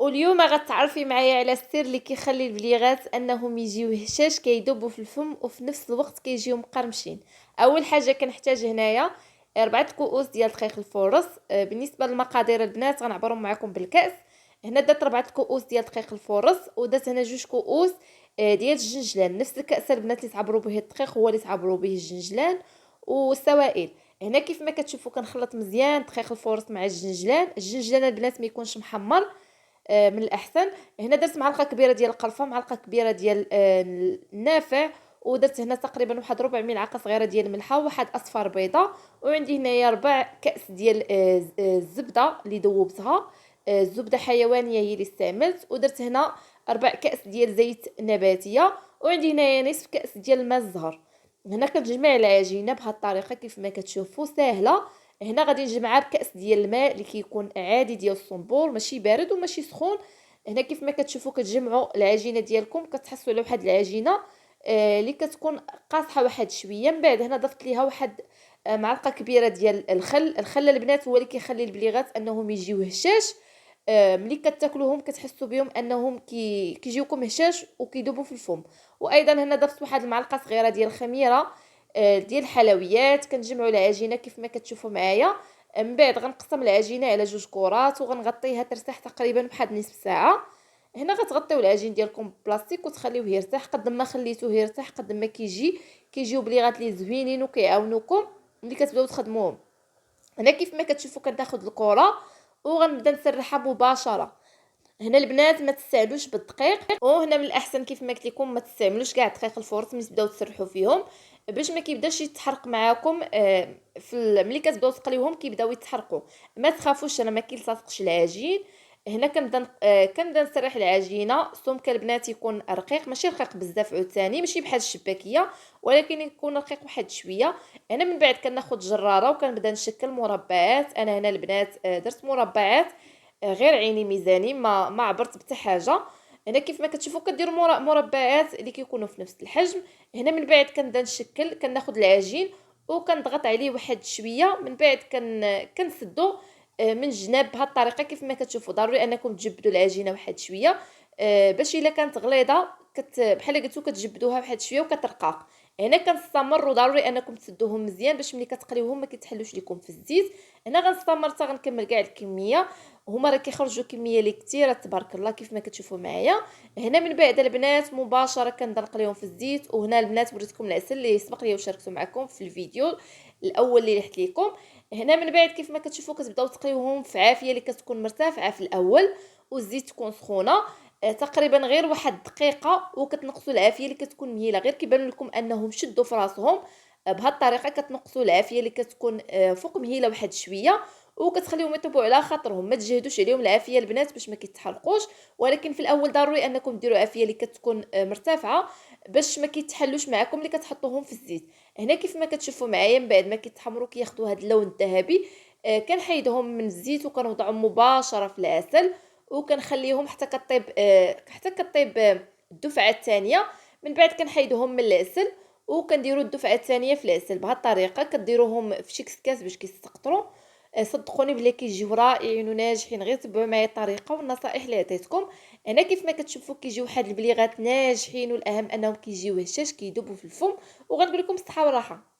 واليوم غتعرفي معايا على السر اللي كيخلي البليغات انهم يجيو هشاش كيذوبوا في الفم وفي نفس الوقت كيجيو مقرمشين. اول حاجه كنحتاج هنايا 4 كؤوس ديال دقيق الفورص. بالنسبه للمقادير البنات غنعبرهم معكم بالكاس. هنا درت 4 كؤوس ديال دقيق الفورص ودرت هنا 2 كؤوس ديال الجنجلان. نفس الكاس البنات اللي تعبروا به الدقيق هو اللي تعبروا به الجنجلان والسوائل. هنا كيف ما كتشوفوا كنخلط مزيان دقيق الفورص مع الجنجلان البنات ما يكونش محمر. من الاحسن. هنا درت معلقه كبيره ديال القرفه، معلقه كبيره ديال النافع، ودرت هنا تقريبا واحد ربع ملعقه صغيره ديال الملحه وواحد اصفر بيضه. وعندي هنايا 4 كأس ديال الزبده اللي ذوبتها. الزبده حيوانيه هي اللي استعملت. ودرت هنا 4 كأس ديال زيت نباتيه. وعندي هنايا نصف كأس ديال الماء الزهر. هنا كنجمع العجينه بهذه الطريقه كيف ما كتشوفوا سهله. هنا غادي نجمعها بكأس ديال الماء اللي كيكون عادي ديال الصنبور، ماشي بارد وماشي سخون. هنا كيف ما كتشوفوا كتجمعوا العجينه ديالكم كتحصلوا على واحد العجينه اللي كتكون قاصحه واحد شويه. من بعد هنا ضفت ليها واحد معلقه كبيره ديال الخل البنات هو اللي كيخلي البليغات انهم يجيو هشاش. ملي كتاكلوهم كتحسوا بهم انهم كيجيوكم هشاش وكيذوبوا في الفم. وايضا هنا ضفت واحد المعلقه صغيره ديال الخميره ديال الحلويات. كنجمعوا العجينه كيف ما كتشوفوا معايا. من بعد غنقسم العجينه على 2 كرات وغنغطيها ترتاح تقريبا بواحد نصف ساعه. هنا غتغطيو العجين ديالكم بلاستيك وتخليوه يرتاح. قد ما خليتوه يرتاح قد ما كيجيو بليغات لي زوينين وكيعاونوكم ملي كتبداو تخدموهم. هنا كيف ما كتشوفوا كناخذ الكره وغنبدا نسرحها مباشره. هنا البنات ما تستعجلوش بالدقيق، وهنا من الاحسن كيف ما قلت لكم ما تستعملوش كاع دقيق الفورص ملي تبداو تسرحوا فيهم باش ما كيبداش يتحرق معاكم. ملي كتبداو تقليوهم كيبداو يتحرقوا. ما تخافوش انا ما كيلتصقش العجين. هنا كنبدا نسرح العجينه. سمك البنات يكون رقيق، ماشي رقيق بزاف عاوتاني، ماشي بحال الشباكيه ولكن يكون رقيق واحد شويه. هنا من بعد كناخذ جراره وكنبدا نشكل مربعات. انا هنا البنات درت مربعات غير عيني ميزاني، ما عبرت بتا حاجه. هنا كيف ما كتشوفوا كديروا مربعات اللي كيكونوا في نفس الحجم. هنا من بعد كنبدا نشكل، كناخذ العجين وكنضغط عليه واحد شويه. من بعد كنسدو من الجناب بهذه الطريقه كيف ما كتشوفوا. ضروري انكم تجبدوا العجينه واحد شويه باش الا كانت غليظه بحال قلتو كتجبدوها واحد شويه وكترقاق. هنا كنستمر وضروري انكم تسدوهم مزيان باش ملي كتقليوهم ما كيتحلوش لكم في الزيت. هنا غنستمر حتى غنكمل كاع الكميه. هما راه كيخرجوا كميه اللي كثيره تبارك الله كيف ما كتشوفوا معايا. هنا من بعد البنات مباشره كنبدا نقليهم في الزيت. وهنا البنات وريتكم العسل اللي سبق لي وشاركته معكم في الفيديو الاول اللي رحت لكم. هنا من بعد كيف ما كتشوفوا كتبداو تقليوهم في عافيه اللي كتكون مرتفعه في الاول والزيت تكون سخونه. تقريبا غير واحد دقيقه وكتنقصوا العافيه اللي كتكون مهيله غير كيبان لكم انهم شدوا في راسهم. بهذه الطريقه كتنقصوا العافيه اللي كتكون فوق مهيله واحد شويه وكتخليهم يطيبوا على خاطرهم. ما تجهدوش عليهم العافيه البنات باش ما كيتحرقوش، ولكن في الاول ضروري انكم ديروا عافيه اللي كتكون مرتفعه باش ما كيتحلوش معكم اللي كتحطوهم في الزيت. هنا كيف ما كتشوفوا معايا من بعد ما كيتحمروا كياخذوا هذا اللون الذهبي كنحيدهم من الزيت وكنوضعهم مباشره في العسل وكنخليهم حتى كطيب الدفعه الثانيه. من بعد كنحيدهم من العسل وكنديروا الدفعه الثانيه في العسل. بهذه الطريقه كديروهم في شي كاس باش كيستقطروا. صدقوني بلي كيجيو رائعين وناجحين. غير تبعوا معايا الطريقه والنصائح اللي عطيتكم. هنا كيف ما كتشوفوا كيجيو واحد البليغات ناجحين والاهم انهم كيجيو هشاش كيذوبوا في الفم. وغنقول لكم الصحه والراحه.